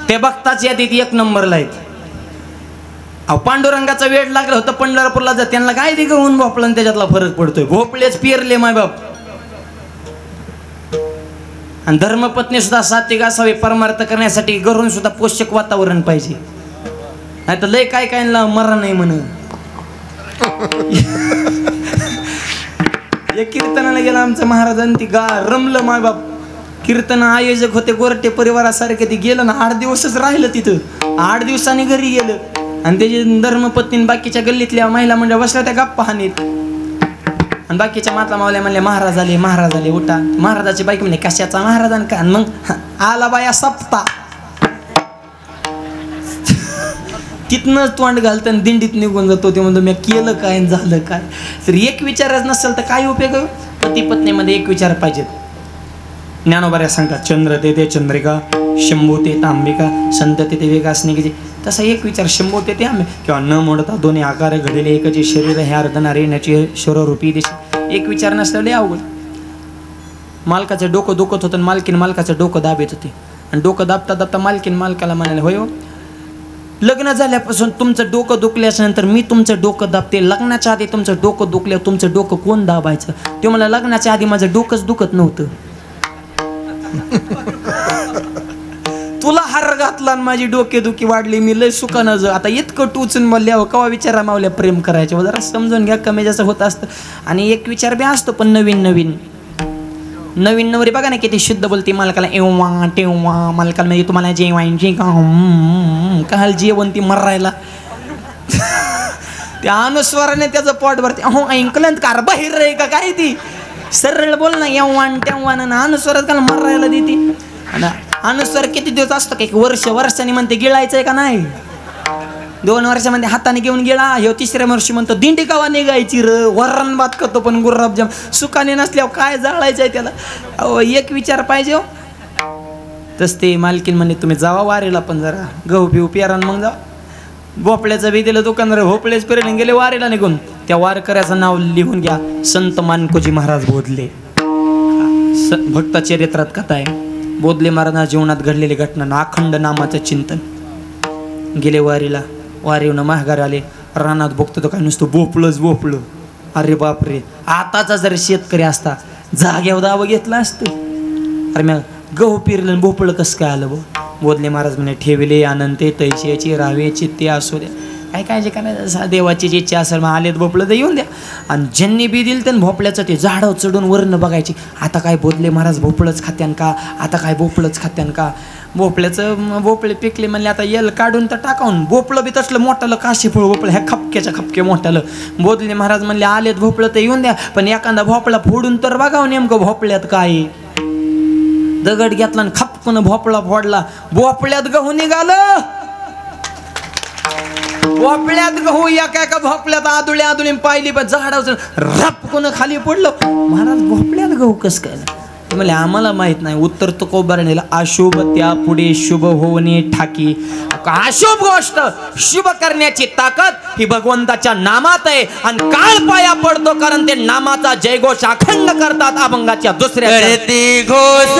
ते भक्ताची यादीत 1 नंबरला आहेत. अहो पांडुरंगाचा वेळ लागला होता पंढरपूरला जा, त्यांना काय ते गहून भोपळा आणि त्याच्यातला फरक पडतोय. भोपळेच पेरले माय बाप. आणि धर्मपत्नी सुद्धा सात्विक असावे, परमार्थ करण्यासाठी घरून सुद्धा पोषक वातावरण पाहिजे, नाही तर लय काय काय मरा नाही म्हण. एक कीर्तनाला गेला आमचं महाराजांनी, ती रमलं माय बाप. कीर्तन आयोजक होते गोरटे परिवारासारखे, ते गेलं ना 8 दिवसच राहिलं तिथं. 8 दिवसांनी घरी गेलं आणि त्याची धर्मपत्नी बाकीच्या गल्लीतल्या महिला म्हणजे बसल्या त्या गप्पा हानीत. आणि बाकीच्या माता मावल्या म्हणल्या महाराज आले, महाराज आले, उठा. महाराजाची बाईक म्हणजे कशाचा महाराजान का. मग आला बाया सप्ता. तिथनंच तोंड घालतं आणि दिंडीत निघून जातो. ते म्हणतो मी केलं काय झालं काय. तर एक विचारच नसेल तर काय उपयोग. पती पत्नीमध्ये एक विचार पाहिजेत. ज्ञानोबा सांगतात चंद्र ते चंद्रिका, शंभू ते तांबिका, संत ते वेगासनिकेची. तसा एक विचार शंभू ते आंबे किंवा न मोडता दोन्ही आकार घडले एकचे शरीर हे अर्धनारे येण्याची शरीरूपी दिशा. एक विचार नसल्याने अवघड. मालकाचं डोकं दुखत होतं, मालकीन मालकाचं डोकं दाबत होते. आणि डोकं दाबता दाबता मालकीन मालकाला म्हणाले होय लग्न झाल्यापासून तुमचं डोकं दुखल्याच्या नंतर मी तुमचं डोकं दाबते. लग्नाच्या आधी तुमचं डोकं दुखलं, तुमचं डोकं कोण दाबायचं. ते मला लग्नाच्या आधी माझं डोकंच दुखत नव्हतं. तुला हार घातला आणि माझी डोकेदुखी वाढली, मी लय सुखानं आता इतकं टोचून म्हणल्यावर कवा विचारा मावल्या प्रेम करायचे. जरा समजून घ्या, कमी जास्त होत असतं. आणि एक विचार बी असतो पण नवीन नवीन नवीन नवरी बघा ना किती शुद्ध बोलते. मालकाला एव्हा टेव्हा, मालकाला म्हणजे तुम्हाला जेवायची का जेवण ती मरायला. त्या अनुस्वाराने त्याचं पोट भरते. हो ऐकलं कार बाहेर रे का काय ती सरळ बोल ना एव्हान तेव्हान. अनुस्वारात का मरायला देते. अनुस्वार किती दिवस असतो का. 1 वर्षाने म्हणते गिळायचंय का नाही. 2 वर्षामध्ये हाताने घेऊन गेला. हे 3ऱ्या वर्षी म्हणतो दिंडी कावा निघायची र. वरण भात करतो पण गुलाबजाम सुखाने नसल्यावर काय जाळायचंय त्याला. अहो एक विचार पाहिजे हो. तस ते मालकीन म्हणे तुम्ही जावा वारीला, पण जरा गहू पिऊ पेरा मग जा. भोपळ्याचं बी दिलं दुकानदार, भोपळेच पेरले गेले वारीला निघून. त्या वारकऱ्याचं नाव लिहून घ्या, संत मानकोजी महाराज बोधले. भक्त चरित्रात कथा आहे. बोधले महाराजांच्या जीवनात घडलेली घटना, अखंड नामाचं चिंतन. गेले वारीला, वारीवनं माघार आले. रानात बघतो तो काय नुसतं भोपळंच भोपळं. अरे बापरे, आताचा जर शेतकरी असता जाग्यावर दावं घेतला असतं. अरे मग गहू पिरलं भोपळं कसं काय आलं. बोधले महाराज म्हणे ठेवले अनंते तैशाची राहावे चित्ते असू द्या. काय काळजी करायचं, देवाची जी इच्छा असेल मग आलेत भोपळं तर येऊन द्या. आणि ज्यांनी बी दिलं त्यानं भोपळ्याचं ते झाडं चढून वरनं बघायची. आता काय बोधले महाराज भोपळंच खात्यान का, आता काय भोपळंच खात्यान का. भोपळे पिकले म्हणले आता येल काढून तर टाकावून. भोपळं बी तसलं मोठ्यालं काशी फळ भोपळं ह्या खपक्याच्या खपके मोठ्यालं. बोधले महाराज म्हणले आलेत भोपळं तर येऊन द्या, पण एखादा भोपळा फोडून तर बघावं नेमकं भोपळ्यात काय. दगड घेतला आणि खपकून भोपळा फोडला. भोपळ्यात गहू निघालं. भोपळ्यात गहू एका भोपळ्यात आदुळे आदुळे पाहिली पण झाडावर रपकून खाली पडलं. महाराज भोपळ्यात गहू कस काय म्हणजे आम्हाला माहित नाही. उत्तर तुकोबारानेला अशुभ त्या पुढे शुभ होणे ठाकी. अशुभ गोष्ट शुभ करण्याची ताकद ही भगवंताच्या नामात आहे. आणि काळ पाया पडतो कारण ते नामाचा जयघोष अखंड करतात. अभंगाच्या दुसऱ्या घोष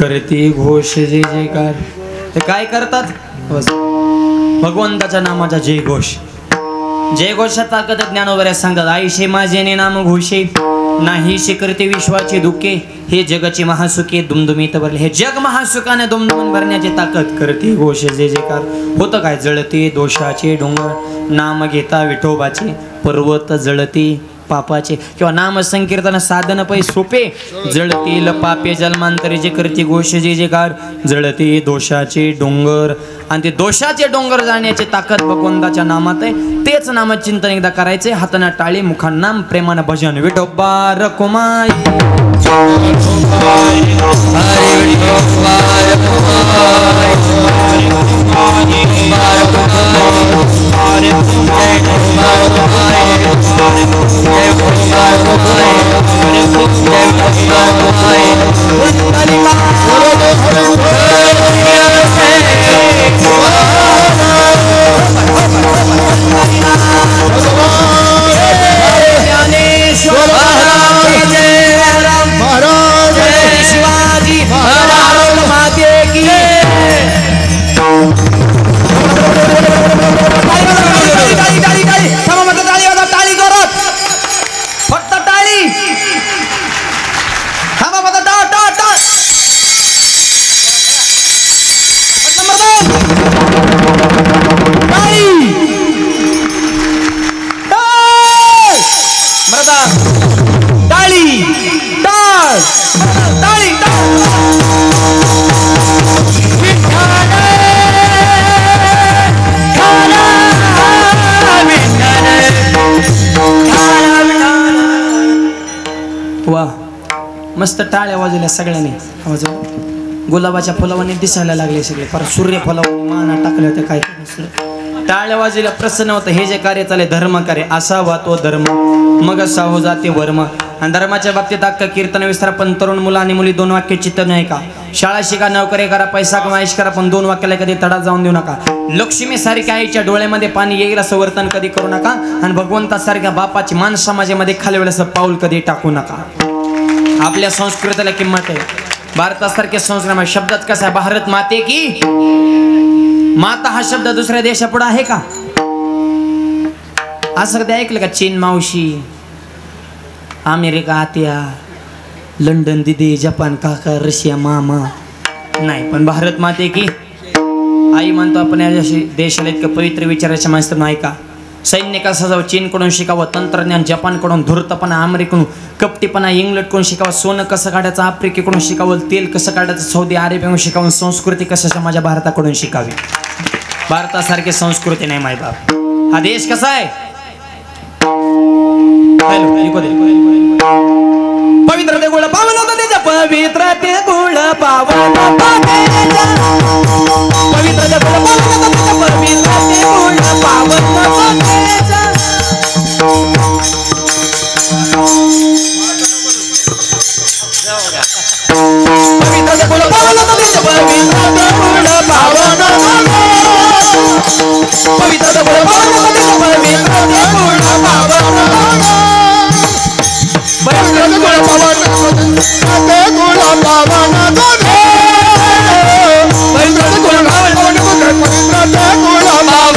करते घोष जय जयकार. ते काय करतात? बस भगवंताच्या नामाचा जय घोष. जय घोषात ताकद ज्ञानोबऱ्या सांगतात. आईशे माझेने नाम घोषे नाही शे करते विश्वाचे दुःखे हे जगाची महासुखे दुमदुमीत भरले. हे जग महासुखाने दुमदुमून भरण्याची ताकद करते घोष जय जयकार. होतं काय? जळते दोषाचे डोंगर नाम घेता विठोबाचे पर्वत जळते पापाचे. किंवा नाम संकीर्तन साधन पै सोपे जळतील पापे जन्मांतरी जे करते घोष जय जयकार. जळते दोषाचे डोंगर आणि ते दोषाचे डोंगर जाण्याची ताकद भगवंताच्या नामात आहे. तेच नामचिंतन एकदा करायचे. हाताना टाळी मुखान नाम प्रेमानं भजन विठोबा रखुमाई मस्त टाळ्या वाजवल्या सगळ्यांनी. आवाज गुलाबाच्या फुलावाने दिसायला लागले सगळे. पर सूर्य फुलावाने माना टाकले होते. काय टाळ्या वाजवल्या प्रसन्न होतं. हे जे कार्य चाले धर्म कार्य असावा तो धर्म मग साहो जाते वर्म. आणि धर्माच्या बाबतीत अख्खा कीर्तन विस्तार. पण तरुण मुलं आणि मुली दोन वाक्य चित्त नाही का? शाळा शिका नोकरी करा पैसा कमाईश करा पण दोन वाक्याला कधी तडा जाऊन देऊ नका. लक्ष्मी सारख्या आईच्या डोळ्यामध्ये पाणी येईल असं वर्तन कधी करू नका. आणि भगवंतासारख्या बापाची मान समाजामध्ये खाली वेळ असं पाऊल कधी टाकू नका. आपल्या संस्कृतीला किंमत आहे. भारतासारख्या संस्कृती शब्दात कसा आहे? भारत माते की माता हा शब्द दुसऱ्या देशापुढे आहे का? असं कधी ऐकलं का? चीन मावशी, अमेरिका आत्या, लंडन दिदी, जपान काका, रशिया मामा नाही. पण भारत माते की आई म्हणतो आपण. या देशाला इतकं पवित्र विचारायच्या माणसं नाही का? सैन्य कसं जावं चीनकडून शिकावं, तंत्रज्ञान जपानकडून, धूर्तपणा अमेरिकेकडून, कपटीपणा इंग्लंडकडून शिकावं, सोनं कसं काढायचं आफ्रिकेकडून शिकावं, तेल कसं काढायचं सौदी अरेबियाकडून शिकावं, संस्कृती कसं माझ्या भारताकडून शिकावी. भारतासारखी संस्कृती नाही माय बाप. हा देश कसा आहे? पवित्र ते गुळ पावन होतं त्याच्या पवित्र ते गुळ पावन पवित्र ते गुळ पावन होतं त्याच्या पवित्र ते गुळ पावन पवित्र ते गुळ पावन होतं त्याच्या पवित्र ते गुळ पावन पवित्र ते गुळ पावन होतं त्याच्या पवित्र ते गुळ पावन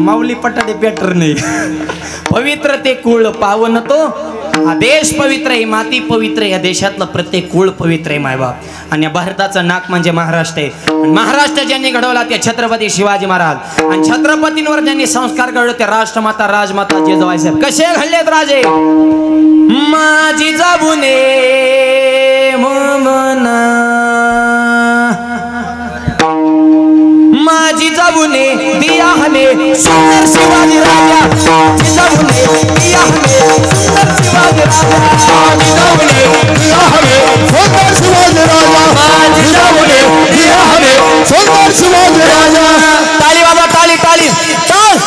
माऊली पटाडे पॅटर नाही. पवित्र ते कुळ पावन तो. हा देश पवित्र आहे, माती पवित्र आहे. या देशातलं प्रत्येक कुळ पवित्र आहे मायबाप. आणि या भारताचं नाक म्हणजे महाराष्ट्र आहे. आणि महाराष्ट्र ज्यांनी घडवला ते छत्रपती शिवाजी महाराज. आणि छत्रपतींवर ज्यांनी संस्कार घडवले ते राष्ट्रमाता राजमाता जिजाबाई साहेब. कसे घडलेत राजे? माझी जिजाऊने मोमना माँ जिजाऊने दिया हमें सुंदर शिवाजी राजा जिजाऊने दिया हमें सुंदर शिवाजी राजा जिजाऊने दिया हमें सुंदर शिवाजी राजा माँ जिजाऊने दिया हमें सुंदर शिवाजी राजा ताली बाबा ताली ताली ताल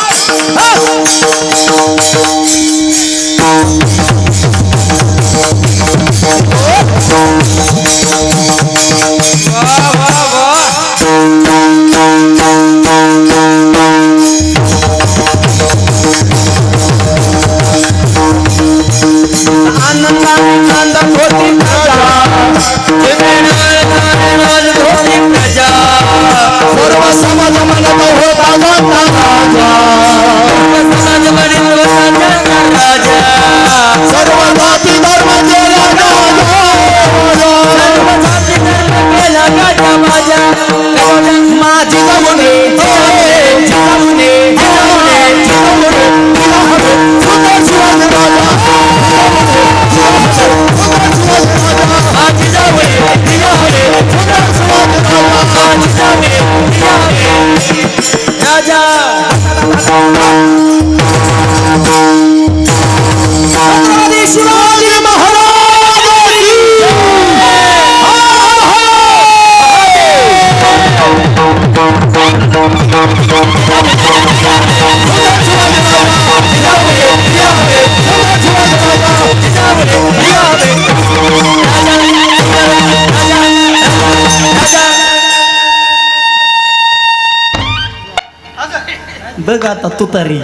बघ आता तुतारी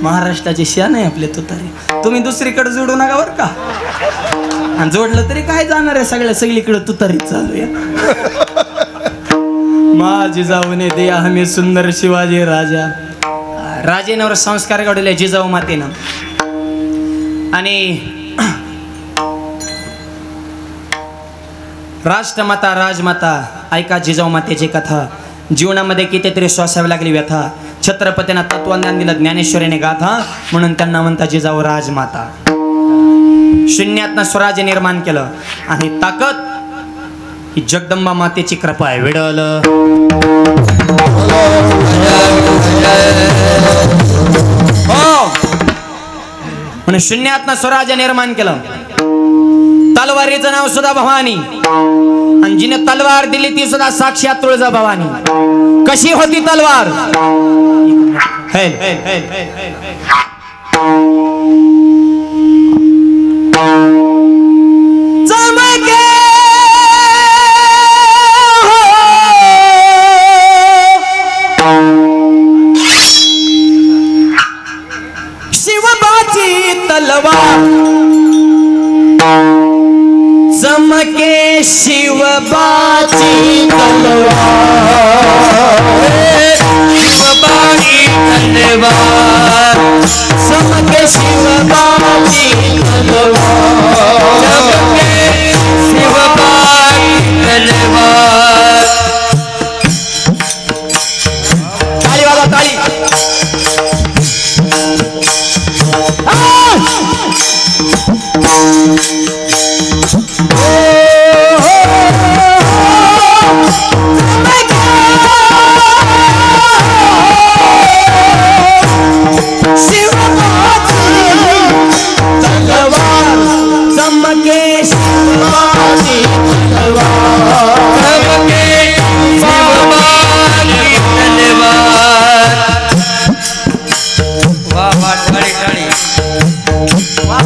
महाराष्ट्राची शान आहे आपले तुतारी. तुम्ही दुसरीकडे जोडू नका बर का. आणि जोडलं तरी काय जाणार आहे सगळीकडे तुतारी चालू आहे. माझी जाऊने दे आम्ही सुंदर शिवाजी राजा राजेंवर संस्कार घडवले जिजाऊ मातेनं. आणि राष्ट्रमाता राजमाता ऐका जिजाऊ मातेची कथा. जीवनामध्ये कितीतरी सोसावी लागली व्यथा. छत्रपतींना तत्वज्ञान दिलं ज्ञानेश्वरीने गाथा म्हणून त्यांना म्हणतात जिजाऊ राजमाता. शून्यातनं स्वराज्य निर्माण केलं आणि ताकद ही जगदंबा मातेची कृपा आहे. विडल हो म्हणून शून्यातनं स्वराज्य निर्माण केलं. तलवारीचं नाव सुद्धा भवानी आणि जिने तलवार दिली ती सुद्धा साक्षात तुळजा भवानी. कशी होती तलवार चमके शिवबाची तलवार चमके शिवबाची तलवार शिवबाची तलवार चमके शिवबाची तलवार चमके शिवबाची तलवार. ताली वाला ताली.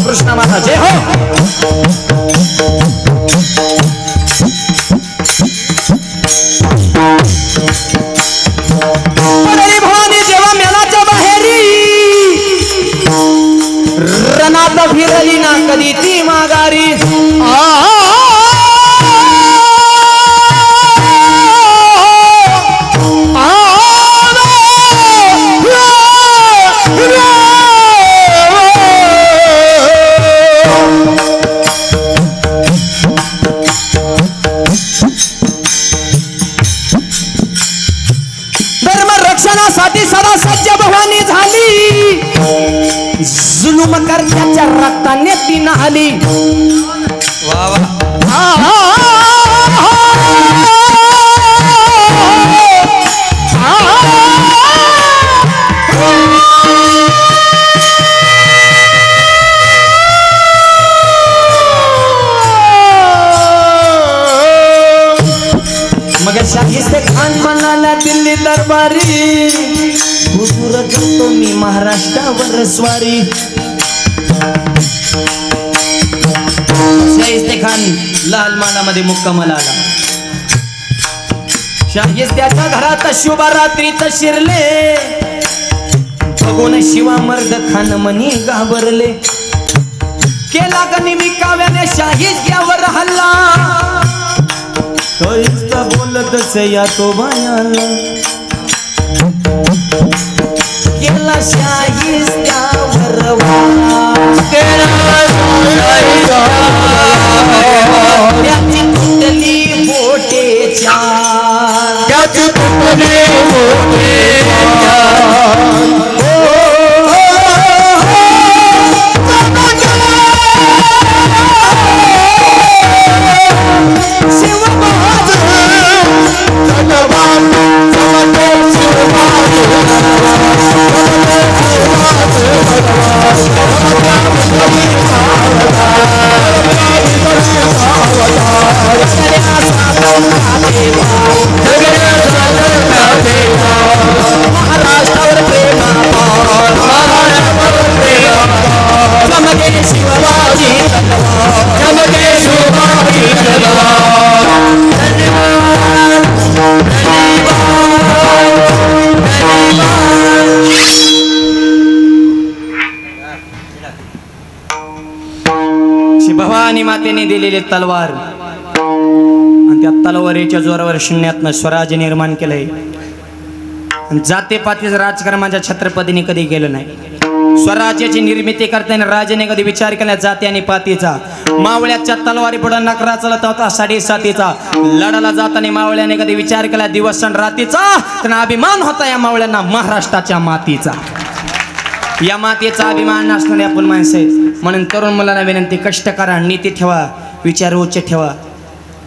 कृष्ण माता जय हो. भवानी जेव्हा मेलाच्या बाहेरी रणात फिरली ना कधी ती माघारी. साठी सदा सज्ज भवानी झाली. जुलूम करत्याच्या रक्ताने ती नाहली. वा वा. मगर शाहिस्ते खान म्हणाला दिल्ली दरबारी, हुजूर करतो मी महाराष्ट्रावर स्वारी. शाहिस्ते खान लाल मालामध्ये मुक्कामाला आला. शाहिस्त्याच्या घरात शुभ रात्रीत शिरले, बघून शिवा मर्द खान मनी घाबरले. केला गनिमी काव्याने शाहिस्त्यावर हल्ला, काहीच बोलत से या तो बायाला. केला शाहिस्त्यावर त्याची तुटली बोटे चार, त्याची तुटली बोटे भवानी मातेने दिलेली तलवार, आणि त्या तलवारीच्या जोरावर शून्यातनं स्वराज्य निर्माण केलंय. जातीपातीचं राजकारणाच्या छत्रपतीने कधी केलं नाही. स्वराज्याची निर्मिती करताना राजाने कधी विचार केला जाती आणि पातीचा. मावळ्याच्या तलवारी पुढे नकरा चालत होता 7.5. लढायला जाताना मावळ्याने कधी विचार केला दिवस आणि रात्रीचा. त्यांना अभिमान होता या मावळ्यांना महाराष्ट्राच्या मातीचा. या मातेचा अभिमान असणारे आपण माणसं आहेत. म्हणून तरुण मुलांना विनंती, कष्ट करा, नीती ठेवा, विचार उच्च ठेवा.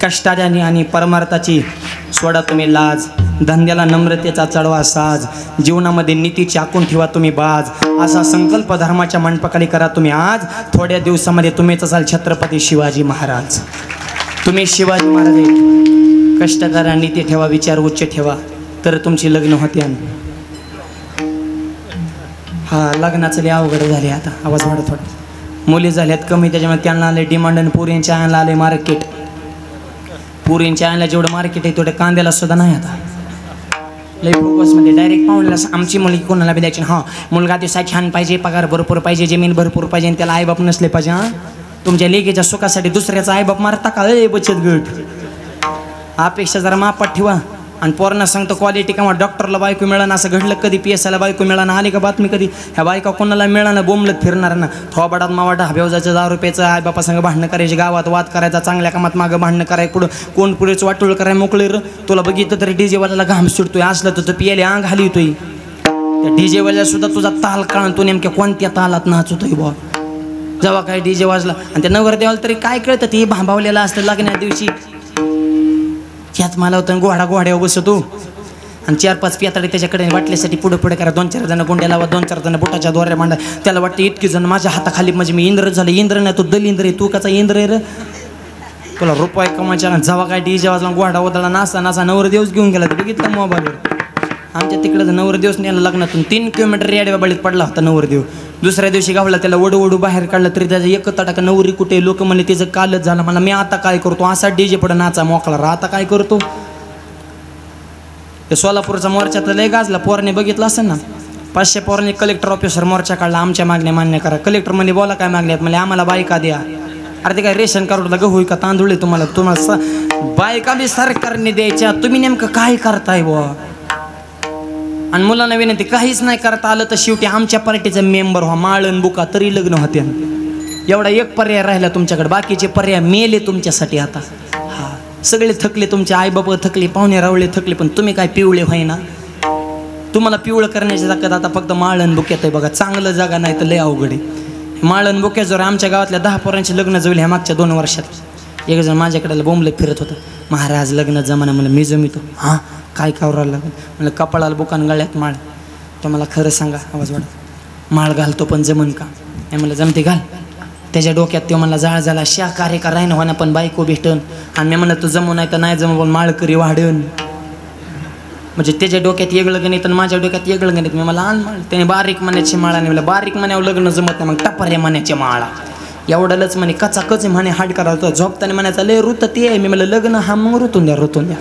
कष्टाची आणि परमार्थाची सोडा तुम्ही लाज, धंद्याला नम्रतेचा चढवा साज, जीवनामध्ये नीतीची आखून ठेवा तुम्ही बाज. असा संकल्प धर्माच्या मंडपाखाली करा तुम्ही आज. थोड्या दिवसामध्ये तुम्हीच असाल छत्रपती शिवाजी महाराज. तुम्ही शिवाजी महाराज आहेत. कष्ट करा, नीती ठेवा, विचार उच्च ठेवा, तर तुमची लग्न होते. हा लग्नाचं लय अवघड झाले. आता आवाज वाढत थोडा. मुली झाल्यात कमी, त्याच्यामुळे त्यांना आले डिमांड. आणि पुरींच्या आणायला आले मार्केट. पुरींच्या आणायला जेवढं मार्केट आहे तेवढं कांद्याला सुद्धा नाही. आता लय फोकसमध्ये डायरेक्ट पाहुण्याला आमची मुलगी कोणाला बी द्यायची. हां, मुलगा दिवसा छान पाहिजे, पगार भरपूर पाहिजे, जमीन भरपूर पाहिजे, आणि त्याला आईबाप नसले पाहिजे. हां, तुमच्या लेकीच्या सुखासाठी दुसऱ्याचा आईबाप मारता का? बचत गट अपेक्षा जरा मापात ठेवा. आणि पोरांना सांगतो क्वालिटी किंवा डॉक्टरला बायको मिळाना. असं घडलं कधी? PSIला बायको मिळाना आली का बातमी कधी? ह्या बायका कोणाला मिळाना बोंबलत फिरणार ना. थोबाडात मावाटा हब्यावजाचं 10 रुपयाचं आई बापा संग भांडणं करायचे, गावात वाद करायचा, चांगल्या कामात मागं भांडणं कराय, पुढं कोण पुढेच वाटोळ कराय मोकळे. तुला बघितलं तरी डीजेवाल्याला घाम सुटतोय, असलं तर पियाले अंग हाली येतोय. त्या डीजेवाल्या सुद्धा तुझा ताल काळ, तू नेमक्या कोणत्या तालात नाचतोय बा. जेव्हा काय डीजे वाजला आणि त्या नवरदेवाला तरी काय कळतं, ते भांबावलेलं असतं लग्ना दिवशी. ह्याच मला होतं घोड्यावर बसतो आणि 4-5 पियाताडे त्याच्याकडे वाटल्यासाठी पुढे पुढे करा. 2-4 जण गोंड्या लावा, 2-4 जण बुटाच्या दोऱ्या मांडा. त्याला वाटतं इतकी जण माझ्या हाताखाली म्हणजे मी इंद्र झालं. इंद्र नाही, तो दलिंद्र आहे. तू कसा इंद्र आहे रे? तुला रुपये कमायच्या. जेव्हा काय डीजे वाजला, घोडा वदळला, नासा नवरदेवच घेऊन गेला. ते बघितलं मोबाईलवर. आमच्या तिकडं नवरदेवच नेला लग्नातून. 3 किलोमीटर रेड्या बाबळीत पडला होता नवरदेव. दुसऱ्या दिवशी गावला, त्याला वडू बाहेर काढलं तरी त्याचं एक तटाका नवरी कुठे. लोक म्हणले त्याचं कालच झालं. मला मी आता काय करतो, असा डीजे पुढे नाचा मोकळा. आता काय करतो? ते सोलापूरचा मोर्चा तर लय गाजला. पोराने बघितलं असेल ना. 500 पोरांनी कलेक्टर ऑफिसर मोर्चा काढला. आमच्या मागण्या मान्य करा. कलेक्टर म्हणजे बोला काय मागण्यात? म्हणजे आम्हाला बायका द्या. अरे ते काय रेशन कार्डला गहू का तांदूळ आहे तुम्हाला बायका बी सरकारने द्यायच्या. तुम्ही नेमकं काय करताय बुवा? आणि मुलांना विनंती, काहीच नाही करता आलं तर शेवटी आमच्या पार्टीचा मेंबर व्हा. माळण बुका तरी लग्न होते. एवढा एक पर्याय राहिला तुमच्याकडे. बाकीचे पर्याय मेले तुमच्यासाठी. आता हा सगळे थकले, तुमचे आईबाप थकले, पाहुणे रावळे थकले, पण तुम्ही काय पिवळे व्हायना. तुम्हाला पिवळं करण्याची ताकद आता फक्त माळण बुक्यात आहे बघा. चांगलं जागा नाही तर लय अवघड आहे. माळण बुक्याजवळ आमच्या गावातल्या 10 पोरांची लग्न जुळली ह्या मागच्या 2 वर्षात. एक जण माझ्याकडे बोंबले फिरत होतं, महाराज लग्न जमाना. मला मी जमितो. हां काय कावरायला लागलं? म्हणलं कपाळाला बुकान गळ्यात माळ. तर मला खरं सांगा, आवाज वाढत, माळ घालतो पण जमन का? नाही म्हणलं जमते घाल. त्याच्या डोक्यात तो मला जाळ झाला, शाकाहारी का राहीन होणं पण बायको भेटन. आणि मी म्हणलं तू जमू नाही तर नाही जमू पण माळकरी वाढन. म्हणजे त्याच्या डोक्यात वेगळं गणित आणि माझ्या डोक्यात वेगळं गणित. मी मला आण माळ. त्याने बारीक मण्याची माळा नाही. मला बारीक मण्यावर लग्न जमत नाही, मग टपारे मण्याची माळा. एवढंच म्हणे कचाकच म्हणे हाड करायला. झोपताना म्हणायचा लय ऋत ते आहे. मी म्हणलं लग्न हा मग ऋतून द्या.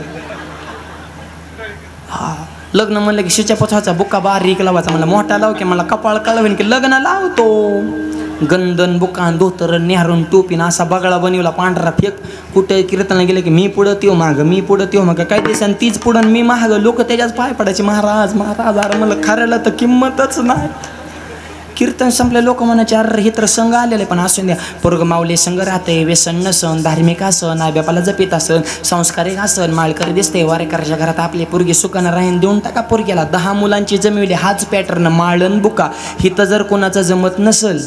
हा लग्न म्हणलं की शिच्या पोचाचा बुक्का बारीक लावायचा. मला मोठा लाव की मला कपाळ कळवेन की लग्न लावतो. गंधन बुकान धोतर नेहरून टोपीन असा बगळा बनवला पांढरा फेक. कुठे कीर्तनाला गेलं की मी पुढं त्यो मागं, मी पुढं त्यो मागं. काय दिवसांनी तीच पुढं मी महाग. लोक त्याच्याच पाय पडायचे, महाराज महाराज. अरे मला खऱ्याला तर किंमतच नाही. कीर्तन संपले लोक म्हणायचे अरे हे तर संघ आलेले. पण असून द्या, पोरग माऊली संघ राहते, व्यसन नसन, धार्मिक असन, आई बापाला जपित असन, संस्कारिक असन, माळकरी दिसते, वारेकरच्या घरात आपली पोरगी सुखानं राहीन. देऊन टाका पोरग्याला. 10 मुलांची जमिवली. हाच पॅटर्न माळण बुका. हिथं जर कोणाचं जमत नसल,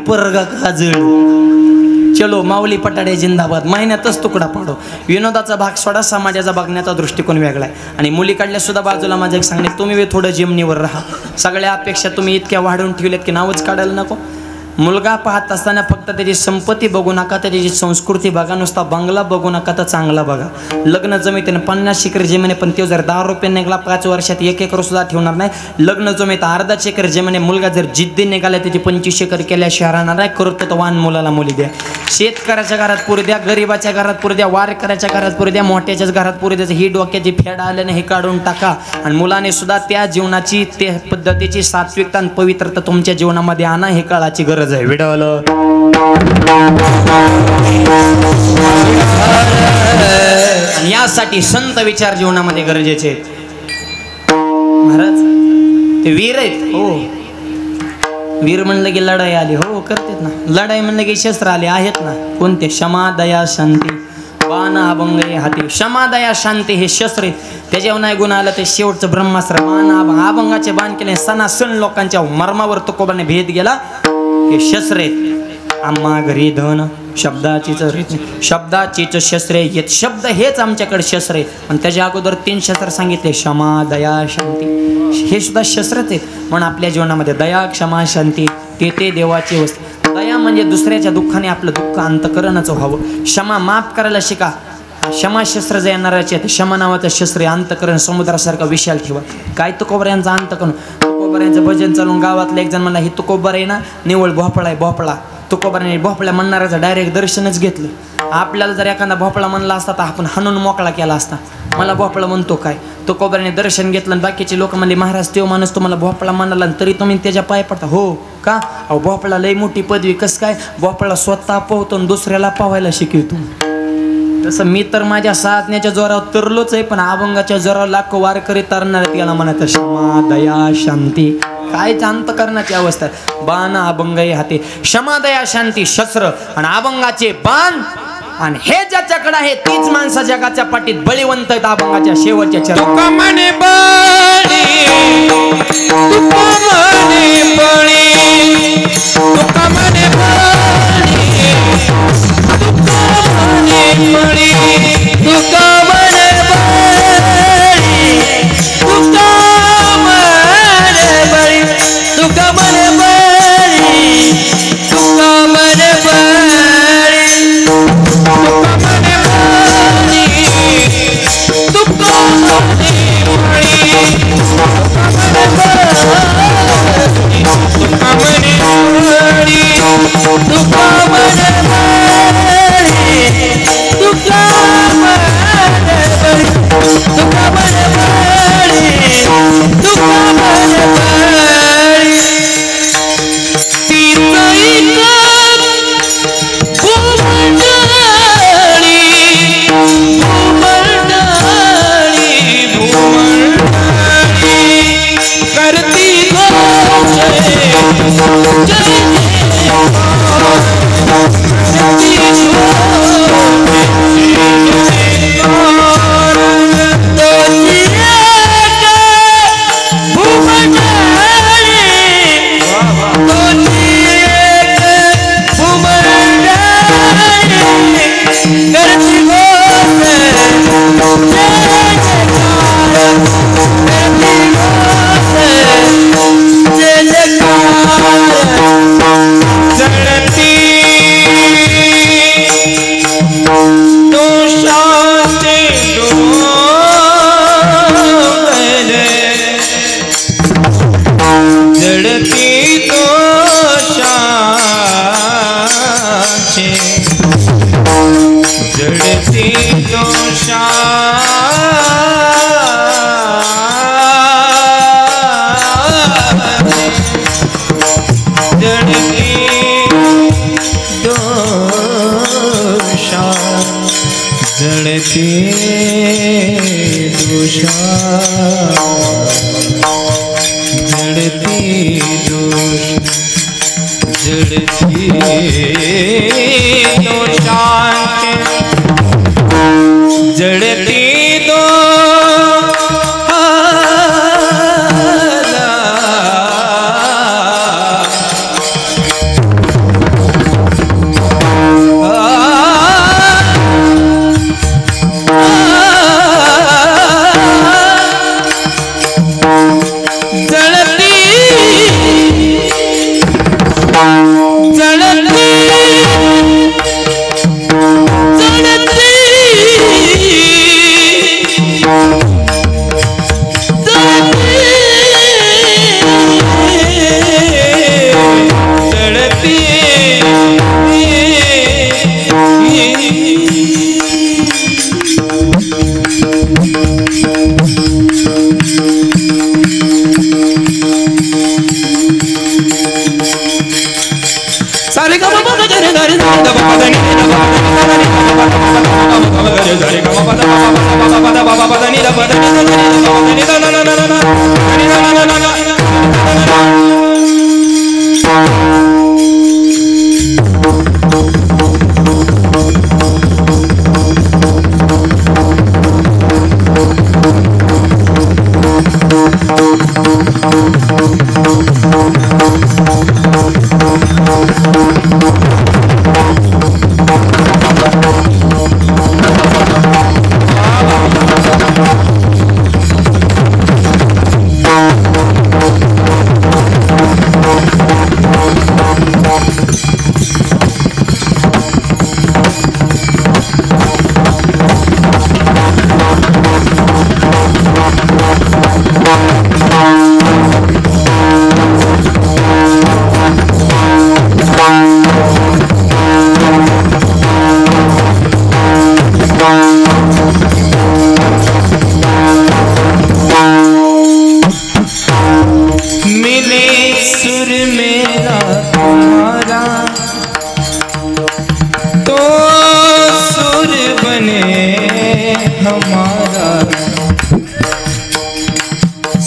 पोरगा काजळ. चलो माऊली पटाडे जिंदाबाद. महिन्यातच तुकडा पाडो. विनोदाचा भाग सोडा, समाजाचा बघण्याचा दृष्टिकोन वेगळा आहे. आणि मुलीकडल्या सुद्धा बाजूला माझं एक सांगणे, तुम्ही थोडं जिमनीवर राहा. सगळ्या अपेक्षा तुम्ही इतक्या वाढवून ठेवल्यात की नावच काढायला नको. मुलगा पाहत असताना फक्त त्याची संपत्ती बघू नका, त्याची संस्कृती बघा. नुसता बंगला बघू नका तर चांगला बघा. लग्न जमिते 50 एकर जमिनी, पण तो जर 10 रुपये निघाला 5 वर्षात 1 एकर सुद्धा ठेवणार नाही. लग्न जमित अर्धाच एकर जमिनी. मुलगा जर जिद्दी निघाला त्याची 25 एकर केल्याशिवाय राहणार आहे. करतो तर वान मुलाला मुली द्या. शेतकऱ्याच्या घरात पुरी द्या, गरीबाच्या घरात पुरी द्या, वारकऱ्याच्या घरात पुरी द्या, मोठ्याच्याच घरात पुरी द्यायचं. ही डोक्याची फेड आल्याने हे काढून टाका. आणि मुलाने सुद्धा त्या जीवनाची, त्या पद्धतीची सात्विकता आणि पवित्रता तुमच्या जीवनामध्ये आणा. हे काळाची गरज आहे. विडवलं आणि यासाठी संत विचार जीवनामध्ये गरजेचे आहेत. महाराज ते वीर आहेत. हो वीर म्हणलं की लढाई आली. हो करतात ना. लढाई म्हणलं की शस्त्र आले आहेत ना. कोणते? क्षमा दया शांती बाण अभंग हाती. क्षमा दया शांती हे शस्त्र आहेत. त्याच्यावर नाही गुण आलं ते शेवटचं ब्रह्मास्त्र. बाण अभंगाचे बाण केले. सणासण लोकांच्या मर्मावर तुकोबाने भेद गेला. हे शस्त्र आहेत. आम्हा घरी धन शब्दाचीच शस्त्रे आहेत. शब्द हेच आमच्याकडे शस्त्र आहेत. पण त्याच्या अगोदर 3 शस्त्र सांगितले, क्षमा दया शांती. हे सुद्धा शस्त्रच आहेत. म्हणून आपल्या जीवनामध्ये दया क्षमा शांती ते देवाची वस्तू. दया म्हणजे दुसऱ्याच्या दुःखाने आपलं दुःख अंतकरणाचं व्हावं. क्षमा माफ करायला शिका. क्षमा शस्त्र जे येणाराचे आहे. क्षमा नावाचं शस्त्र अंतकरण समुद्रासारखा विशाल ठेवा. काय तुकोबऱ्यांचा अंतकरण. तुकोबऱ्यांचं भजन चालून गावातलं एक जण म्हणला, ही तुकोबर आहे ना निवळ भोपळा आहे. भोपळा तुकोबराने भोपळ्या म्हणणाऱ्याचं डायरेक्ट दर्शनच घेतलं. आपल्याला जर एखादा भोपळा म्हणला असता तर आपण हाणून मोकळा केला असता. मला भोपळा म्हणतो काय. तुकोबराने दर्शन घेतलं आणि बाकीचे लोक म्हणले, महाराज तो माणूस तुम्हाला भोपळा म्हणाला तरी तुम्ही त्याच्या पाय पडता. हो का? अहो भोपळा लई मोठी पदवी. कसं काय? भोपळा स्वतः पोहतो आणि दुसऱ्याला पाहायला शिकवतो. तसं मी तर माझ्या साधण्याच्या जोरावर तरलोच आहे, पण अभंगाच्या जोरावर लाखो वारकरी तरणार त्याला म्हणत क्षमा दया शांती. काय अंतकरणाची अवस्था. बाण अभंग हाते. क्षमा दया शांती शस्त्र आणि अभंगाचे बाण. आणि हे ज्याच्याकडे आहे तीच माणसा जगाच्या पाठीत बळीवंत आहेत. अभंगाच्या शेवटच्या चरणी तुका जड़ते दोषा जड़ते दोष जड़ते दोषा जड़ते दो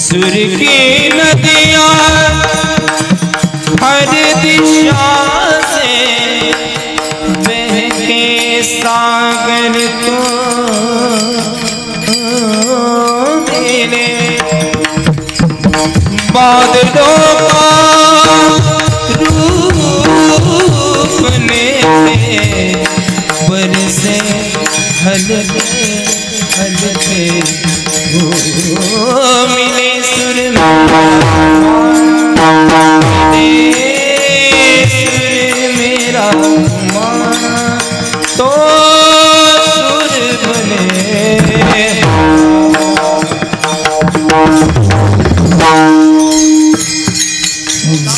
सुर की नदियाँ हर दिशा से बहके सागर को मिले बादलों का रूप लेते बरसे हल्के हल्के मिले सुर मेरा तो सुर बने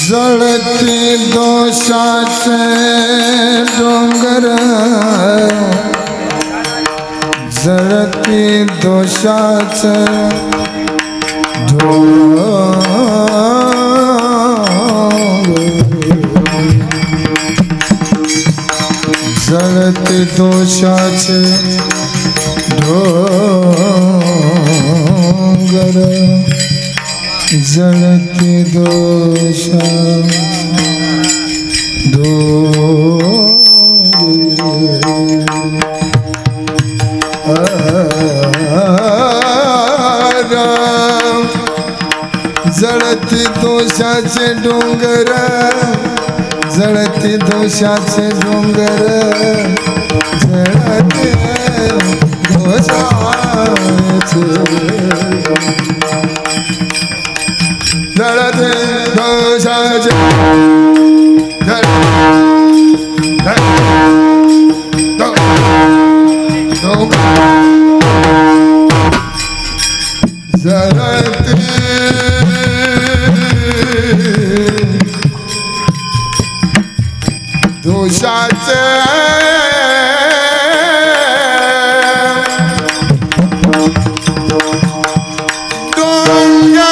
जड़ती दोषाचे डोंगर जड़ती दोषाचे जड़ती दोषाचे डोंगर जड़ती दोषा जड़ती दोषाचे डोंगर जड़ती दोषाचे डोंगर जड़ते दोषाचे जड़ते दोषाचे दोषाचे डोंगर